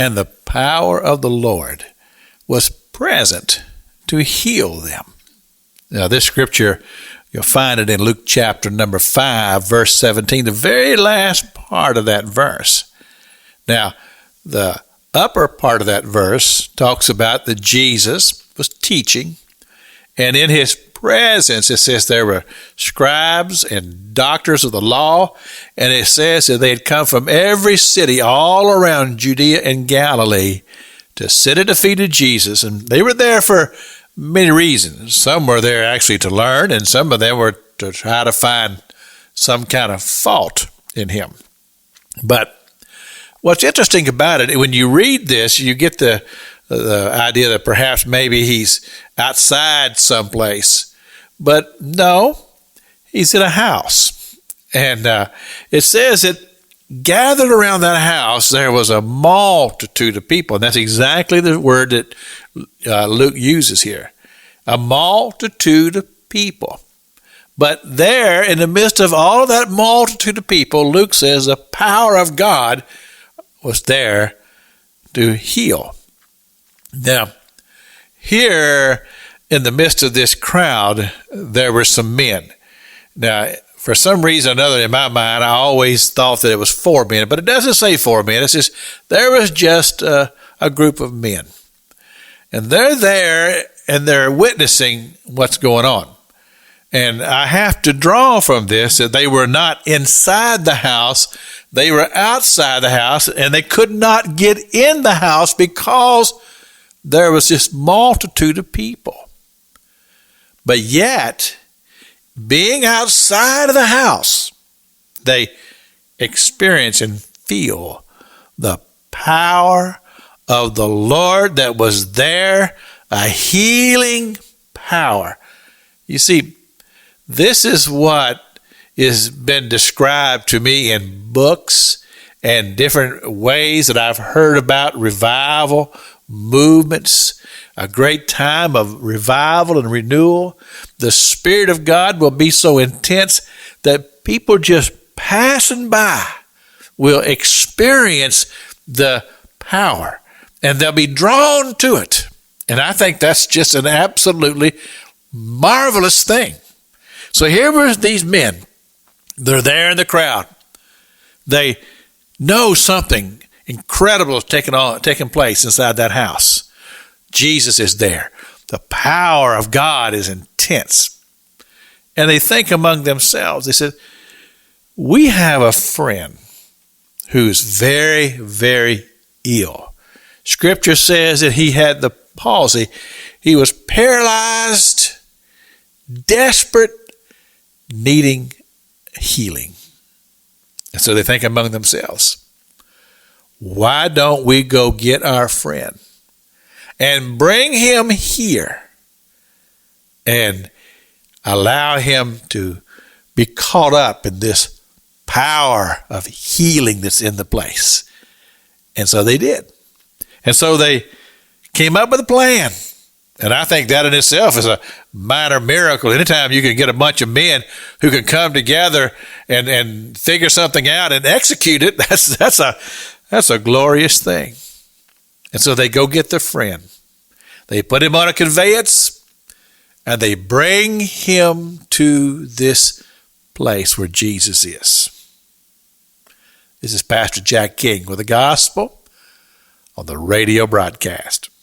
and the power of the Lord was present to heal them. Now, this scripture, you'll find it in Luke chapter number 5, verse 17, the very last part of that verse. Now, the upper part of that verse talks about that Jesus was teaching, and in his presence, it says there were scribes and doctors of the law, and it says that they had come from every city all around Judea and Galilee to sit at the feet of Jesus, and they were there for many reasons. Some were there actually to learn, and some of them were to try to find some kind of fault in him. But what's interesting about it, when you read this, you get the idea that perhaps maybe he's outside someplace. But no, he's in a house. And it says that gathered around that house, there was a multitude of people. And that's exactly the word that Luke uses here. A multitude of people. But there, in the midst of all of that multitude of people, Luke says the power of God was there to heal. Now, here in the midst of this crowd, there were some men. Now, for some reason or another, in my mind, I always thought that it was 4 men, but it doesn't say 4 men. It says there was just a group of men. And they're there, and they're witnessing what's going on. And I have to draw from this that they were not inside the house. They were outside the house, and they could not get in the house because there was this multitude of people. But yet, being outside of the house, they experience and feel the power of the Lord that was there, a healing power. You see, this is what has been described to me in books and different ways that I've heard about revival, movements, a great time of revival and renewal. The Spirit of God will be so intense that people just passing by will experience the power, and they'll be drawn to it. And I think that's just an absolutely marvelous thing. So here were these men. They're there in the crowd. They know something incredible is taking place inside that house. Jesus is there. The power of God is intense. And they think among themselves, they said, we have a friend who's very, very ill. Scripture says that he had the palsy. He was paralyzed, desperate, needing healing. And so they think among themselves, why don't we go get our friend and bring him here and allow him to be caught up in this power of healing that's in the place? And so they did. And so they came up with a plan. And I think that in itself is a minor miracle. Anytime you can get a bunch of men who can come together and figure something out and execute it, that's a glorious thing. And so they go get their friend. They put him on a conveyance, and they bring him to this place where Jesus is. This is Pastor Jack King with the gospel on the radio broadcast.